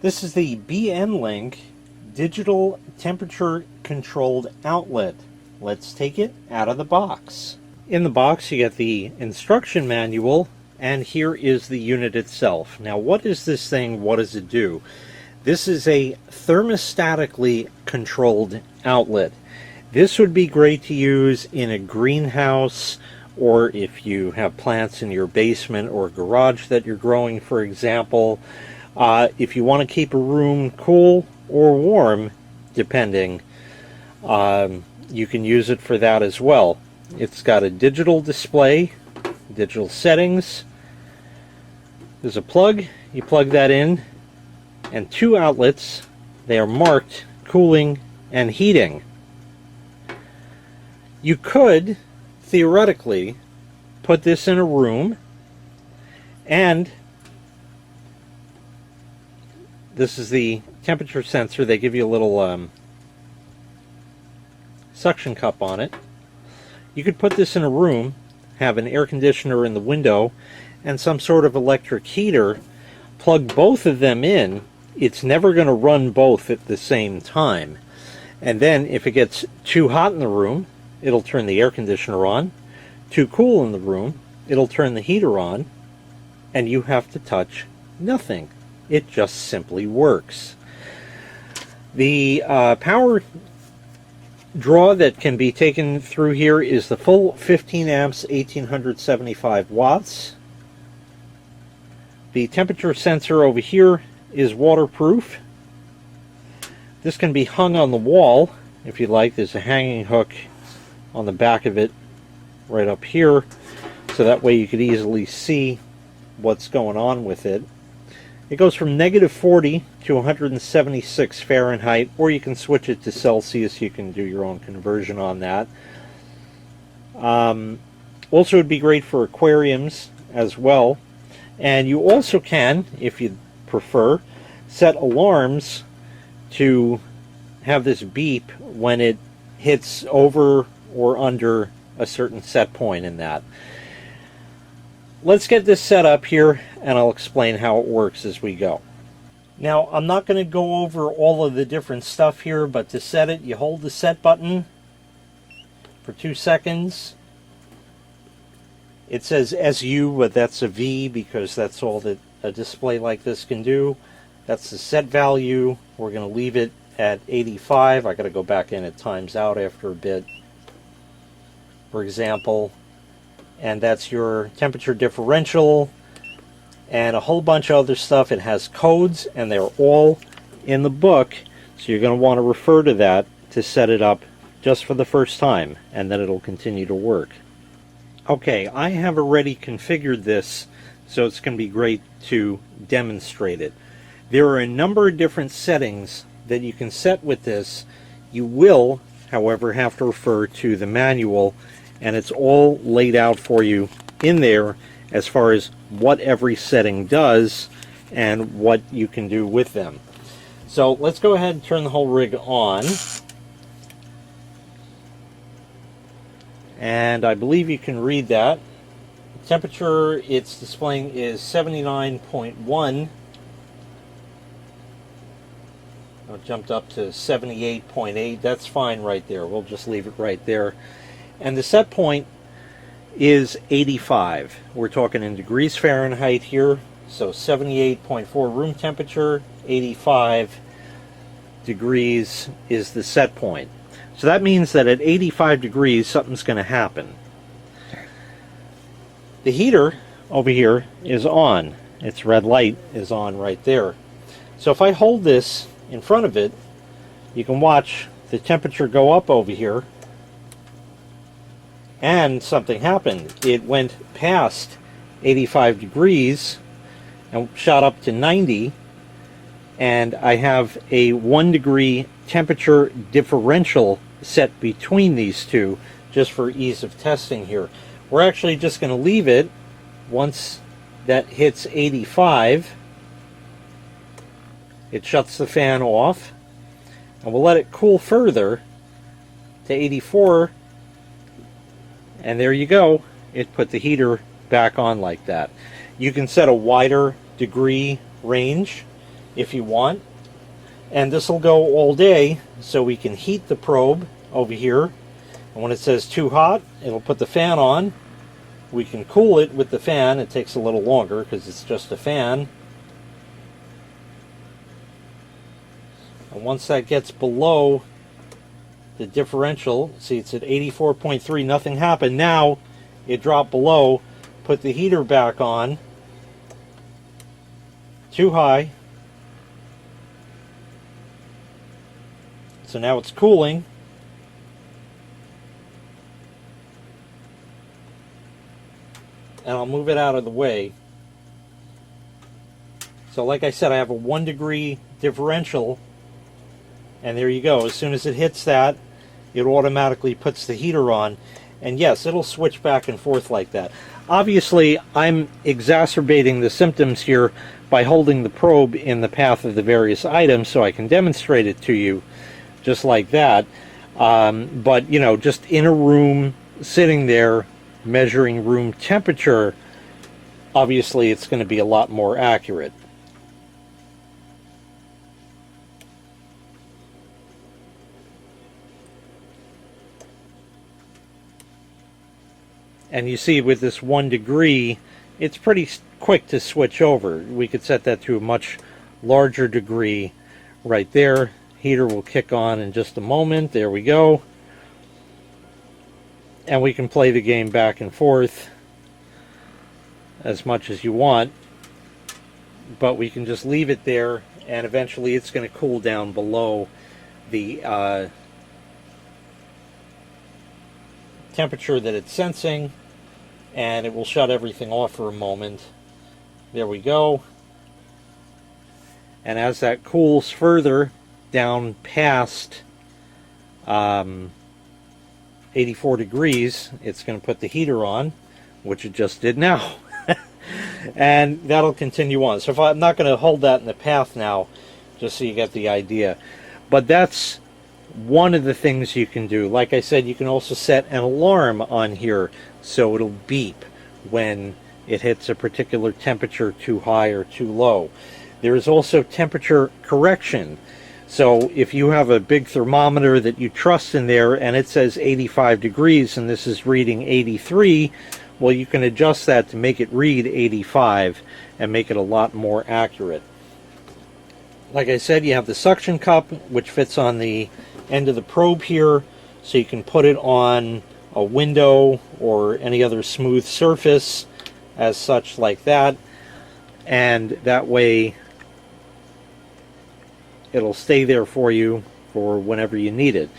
This is the BN Link digital temperature controlled outlet. Let's take it out of the box. In the box you get the instruction manual, and here is the unit itself. Now what is this thing? What does it do? This is a thermostatically controlled outlet. This would be great to use in a greenhouse, or if you have plants in your basement or garage that you're growing, for example. If you want to keep a room cool or warm, depending, you can use it for that as well. It's got a digital display, digital settings. There's a plug. You plug that in, and two outlets. They are marked cooling and heating. You could, theoretically, put this in a room, and this is the temperature sensor. They give you a little suction cup on it. You could put this in a room, have an air conditioner in the window, and some sort of electric heater. Plug both of them in. It's never going to run both at the same time. And then if it gets too hot in the room, it'll turn the air conditioner on. Too cool in the room, it'll turn the heater on, and you have to touch nothing. It just simply works. The power draw that can be taken through here is the full 15 amps, 1875 watts. The temperature sensor over here is waterproof. This can be hung on the wall if you like. There's a hanging hook on the back of it right up here, so that way you could easily see what's going on with it. It goes from -40 to 176 Fahrenheit, or you can switch it to Celsius. You can do your own conversion on that. Also, it'd be great for aquariums as well. And you also can, if you prefer, set alarms to have this beep when it hits over or under a certain set point in that. Let's get this set up here, and I'll explain how it works as we go. Now, I'm not going to go over all of the different stuff here, but to set it, you hold the set button for 2 seconds. It says SU, but that's a V because that's all that a display like this can do. That's the set value. We're going to leave it at 85. I got to go back in. It times out after a bit, for example. And that's your temperature differential and a whole bunch of other stuff. It has codes, and they're all in the book, so you're going to want to refer to that to set it up just for the first time, and then it'll continue to work. Okay, I have already configured this, so it's going to be great to demonstrate it. There are a number of different settings that you can set with this. You will, however, have to refer to the manual, and it's all laid out for you in there as far as what every setting does and what you can do with them. So let's go ahead and turn the whole rig on. And I believe you can read that. The temperature it's displaying is 79.1. It jumped up to 78.8. That's fine right there. We'll just leave it right there. And the set point is 85. We're talking in degrees Fahrenheit here. So 78.4 room temperature, 85 degrees is the set point. So that means that at 85 degrees, something's going to happen. The heater over here is on. Its red light is on right there. So if I hold this in front of it, you can watch the temperature go up over here. And something happened. It went past 85 degrees and shot up to 90. And I have a 1 degree temperature differential set between these two, just for ease of testing here. We're actually just going to leave it once that hits 85. It shuts the fan off, and we'll let it cool further to 84. And there you go. It put the heater back on like that. You can set a wider degree range if you want. And this will go all day, so we can heat the probe over here. And when it says too hot, it'll put the fan on. We can cool it with the fan. It takes a little longer because it's just a fan. And once that gets below the differential, see it's at 84.3, nothing happened. Now it dropped below. Put the heater back on. Too high. So now it's cooling. And I'll move it out of the way. So like I said, I have a 1 degree differential. And there you go. As soon as it hits that, it automatically puts the heater on. And yes, it'll switch back and forth like that. Obviously, I'm exacerbating the symptoms here by holding the probe in the path of the various items so I can demonstrate it to you just like that. But, you know, just in a room, sitting there, measuring room temperature, obviously it's going to be a lot more accurate. And you see with this 1 degree, it's pretty quick to switch over. We could set that to a much larger degree right there. Heater will kick on in just a moment. There we go. And we can play the game back and forth as much as you want. But we can just leave it there, and eventually it's going to cool down below the temperature that it's sensing, and it will shut everything off for a moment. There we go. And as that cools further down past 84 degrees, it's going to put the heater on, which it just did now. And that'll continue on. So if I'm not going to hold that in the path now, just so you get the idea. But that's one of the things you can do. Like I said, you can also set an alarm on here so it'll beep when it hits a particular temperature too high or too low. There is also temperature correction. So if you have a big thermometer that you trust in there and it says 85 degrees and this is reading 83, well, you can adjust that to make it read 85 and make it a lot more accurate. Like I said, you have the suction cup, which fits on the end of the probe here, so you can put it on a window or any other smooth surface as such like that, and that way it'll stay there for you for whenever you need it.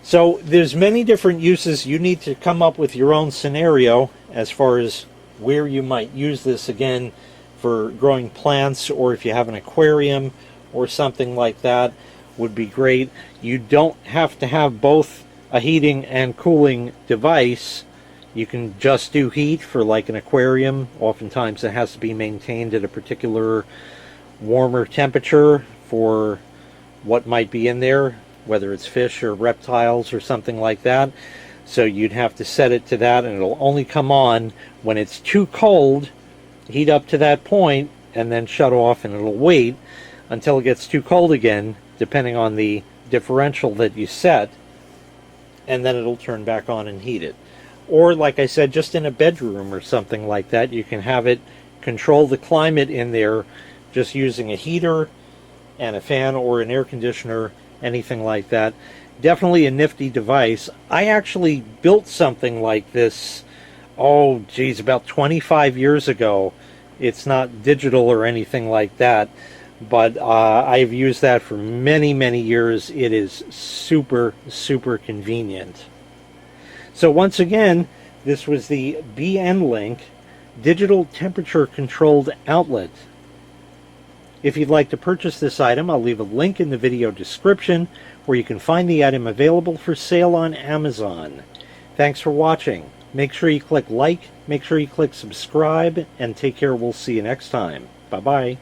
So there's many different uses. You need to come up with your own scenario as far as where you might use this, again, for growing plants, or if you have an aquarium or something like that, would be great. You don't have to have both a heating and cooling device. You can just do heat for like an aquarium. Oftentimes it has to be maintained at a particular warmer temperature for what might be in there, whether it's fish or reptiles or something like that. So you'd have to set it to that, and it'll only come on when it's too cold, heat up to that point, and then shut off, and it'll wait until it gets too cold again, depending on the differential that you set, and then it'll turn back on and heat it. Or, like I said, just in a bedroom or something like that, you can have it control the climate in there just using a heater and a fan or an air conditioner, anything like that. Definitely a nifty device. I actually built something like this, oh geez, about 25 years ago. It's not digital or anything like that, but I've used that for many, many years. It is super, super convenient. So once again, this was the BN Link Digital Temperature Controlled Outlet. If you'd like to purchase this item, I'll leave a link in the video description where you can find the item available for sale on Amazon. Thanks for watching. Make sure you click like, make sure you click subscribe, and take care. We'll see you next time. Bye-bye.